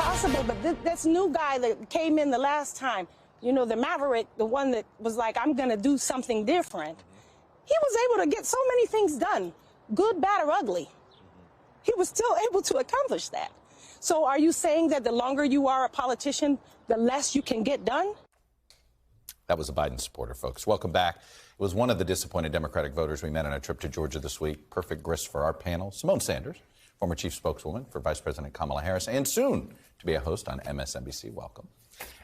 possible, but this new guy that came in the last time, you know, the Maverick, the one that was like, I'm going to do something different, he was able to get so many things done, good, bad, or ugly. He was still able to accomplish that. So are you saying that the longer you are a politician, the less you can get done? That was a Biden supporter, folks. Welcome back. It was one of the disappointed Democratic voters we met on a trip to Georgia this week. Perfect grist for our panel. Simone Sanders, former chief spokeswoman for Vice President Kamala Harris, and soon to be a host on MSNBC. Welcome.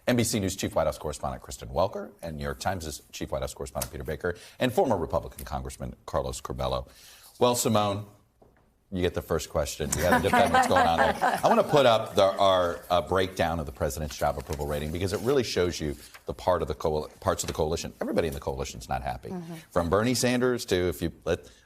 NBC News chief White House correspondent Kristen Welker, and New York Times' chief White House correspondent Peter Baker, and former Republican Congressman Carlos Curbelo. Well, Simone, you get the first question. You got to defend what's going on there. I want to put up our breakdown of the president's job approval rating because it really shows you the parts of the coalition. Everybody in the coalition's not happy. From Bernie Sanders to,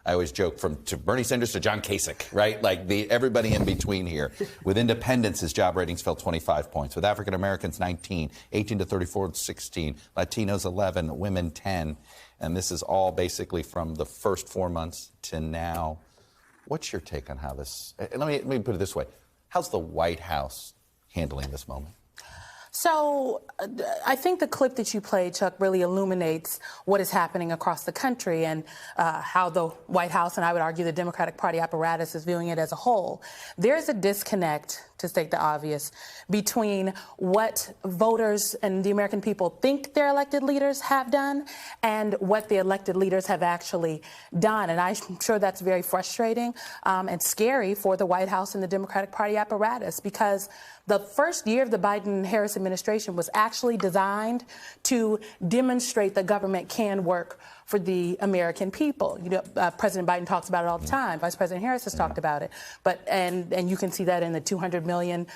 I always joke, to Bernie Sanders to John Kasich, right? Like everybody in between here. With independents, his job ratings fell 25 points. With African Americans, 19, 18 to 34, 16, Latinos, 11, women, 10. And this is all basically from the first 4 months to now. What's your take on how this, let me put it this way. How's the White House handling this moment? So I think the clip that you played, Chuck, really illuminates what is happening across the country and how the White House, and I would argue the Democratic Party apparatus, is viewing it as a whole. There's a disconnect, to state the obvious, between what voters and the American people think their elected leaders have done and what the elected leaders have actually done. And I'm sure that's very frustrating and scary for the White House and the Democratic Party apparatus, because the first year of the Biden-Harris administration was actually designed to demonstrate that government can work for the American people. You know, President Biden talks about it all the time. Vice President Harris has talked about it. But and you can see that in the 200 million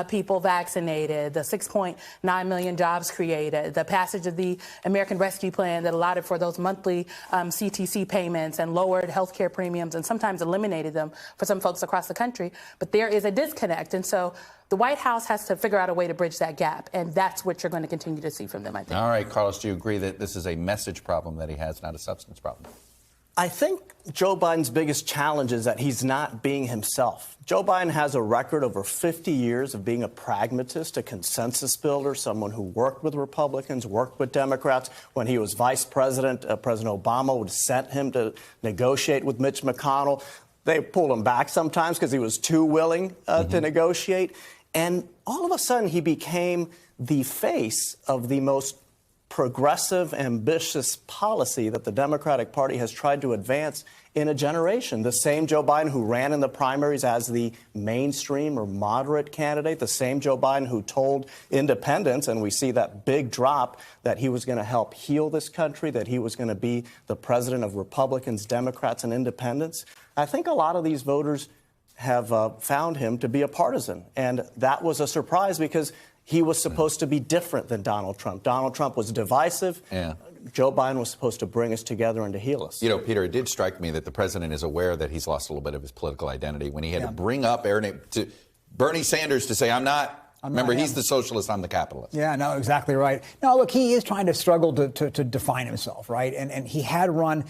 people vaccinated, the 6.9 million jobs created, the passage of the American Rescue Plan that allotted for those monthly CTC payments and lowered health care premiums and sometimes eliminated them for some folks across the country. But there is a disconnect. And so the White House has to figure out a way to bridge that gap, and that's what you're going to continue to see from them, I think. All right, Carlos, do you agree that this is a message problem that he has, not a substance problem? I think Joe Biden's biggest challenge is that he's not being himself. Joe Biden has a record over 50 years of being a pragmatist, a consensus builder, someone who worked with Republicans, worked with Democrats. When he was vice president, President Obama would send him to negotiate with Mitch McConnell. They pulled him back sometimes because he was too willing to negotiate. And all of a sudden, he became the face of the most progressive, ambitious policy that the Democratic Party has tried to advance in a generation. The same Joe Biden who ran in the primaries as the mainstream or moderate candidate, the same Joe Biden who told independents, and we see that big drop, that he was going to help heal this country, that he was going to be the president of Republicans, Democrats, and independents. I think a lot of these voters have found him to be a partisan. And that was a surprise because he was supposed to be different than Donald Trump. Donald Trump was divisive. Yeah. Joe Biden was supposed to bring us together and to heal us. You know, Peter, it did strike me that the president is aware that he's lost a little bit of his political identity when he had to bring up Bernie Sanders to say, Remember, he's the socialist, I'm the capitalist. Yeah, no, exactly right. No, look, he is trying to struggle to define himself, right? And he had run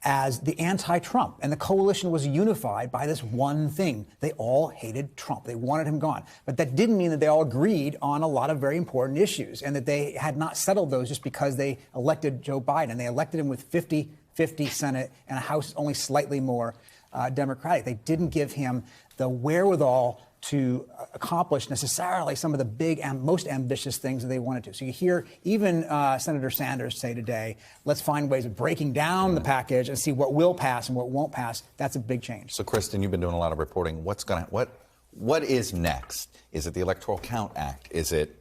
as the anti-Trump, and the coalition was unified by this one thing. They all hated Trump. They wanted him gone. But that didn't mean that they all agreed on a lot of very important issues and that they had not settled those just because they elected Joe Biden. They elected him with 50-50 Senate and a House only slightly more Democratic. They didn't give him the wherewithal to accomplish necessarily some of the big and most ambitious things that they wanted to. So you hear even Senator Sanders say today, let's find ways of breaking down the package and see what will pass and what won't pass. That's a big change. So, Kristen, you've been doing a lot of reporting. What is next? Is it the Electoral Count Act? Is it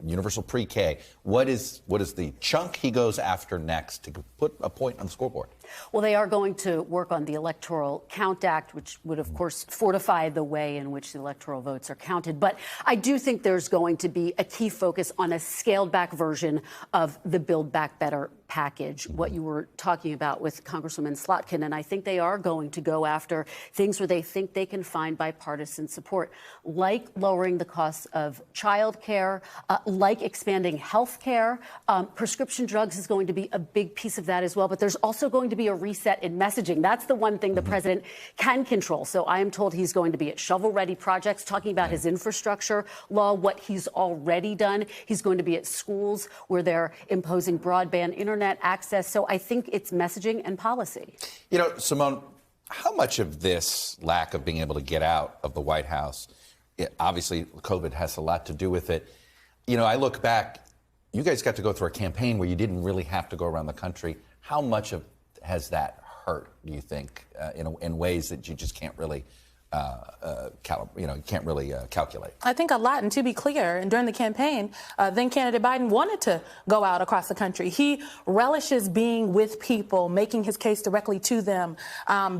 universal pre-K? What is the chunk he goes after next to put a point on the scoreboard? Well, they are going to work on the Electoral Count Act, which would, of course, fortify the way in which the electoral votes are counted. But I do think there's going to be a key focus on a scaled-back version of the Build Back Better package, what you were talking about with Congresswoman Slotkin, and I think they are going to go after things where they think they can find bipartisan support, like lowering the costs of child care, like expanding health care. Prescription drugs is going to be a big piece of that as well, but there's also going to be a reset in messaging. That's the one thing the president can control. So I am told he's going to be at shovel-ready projects, talking about his infrastructure law, what he's already done. He's going to be at schools where they're imposing broadband internet access. So I think it's messaging and policy. You know, Simone, how much of this lack of being able to get out of the White House, obviously COVID has a lot to do with it. You know, I look back, you guys got to go through a campaign where you didn't really have to go around the country. How much of has that hurt, do you think, in ways that you just can't really calculate? I think a lot. And to be clear, and during the campaign, then candidate Biden wanted to go out across the country. He relishes being with people, making his case directly to them,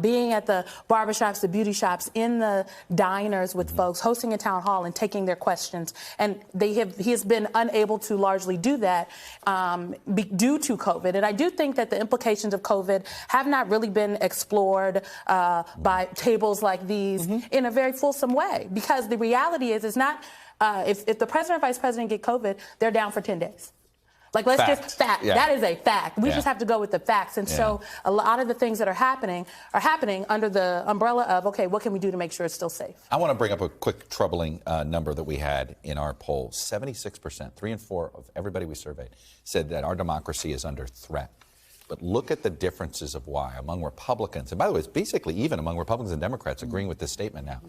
being at the barbershops, the beauty shops, in the diners with folks, hosting a town hall and taking their questions. And he has been unable to largely do that due to COVID. And I do think that the implications of COVID have not really been explored by tables like these in a very fulsome way, because the reality is, it's not if the president or vice president get COVID, they're down for 10 days. Like, let's just fact. Yeah. That is a fact. We just have to go with the facts. And so a lot of the things that are happening under the umbrella of, okay, what can we do to make sure it's still safe? I want to bring up a quick troubling number that we had in our poll. 76%, 3 in 4 of everybody we surveyed, said that our democracy is under threat. But look at the differences of why among Republicans. And by the way, it's basically even among Republicans and Democrats agreeing with this statement now.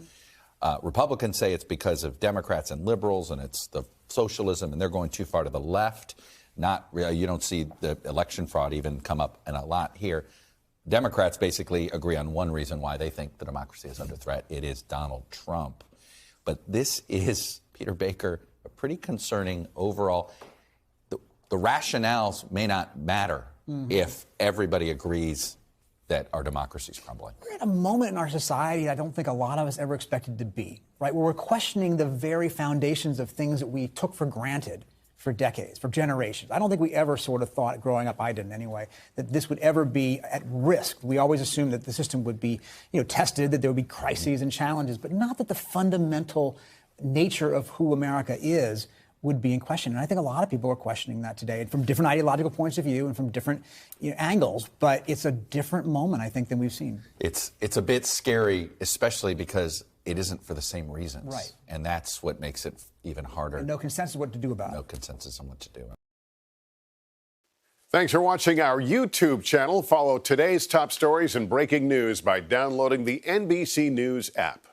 Republicans say it's because of Democrats and liberals, and it's the socialism, and they're going too far to the left. You don't see the election fraud even come up in a lot here. Democrats basically agree on one reason why they think the democracy is under threat. It is Donald Trump. But this is, Peter Baker, a pretty concerning overall. The rationales may not matter if everybody agrees that our democracy is crumbling. We're at a moment in our society I don't think a lot of us ever expected to be, right? Where we're questioning the very foundations of things that we took for granted for decades, for generations. I don't think we ever sort of thought, growing up, I didn't anyway, that this would ever be at risk. We always assumed that the system would be, tested, that there would be crises and challenges, but not that the fundamental nature of who America is would be in question. And I think a lot of people are questioning that today, and from different ideological points of view and from different angles. But it's a different moment, I think, than we've seen. It's a bit scary, especially because it isn't for the same reasons. Right. And that's what makes it even harder. And no consensus what to do about it. No consensus on what to do. Thanks for watching our YouTube channel. Follow today's top stories and breaking news by downloading the NBC News app.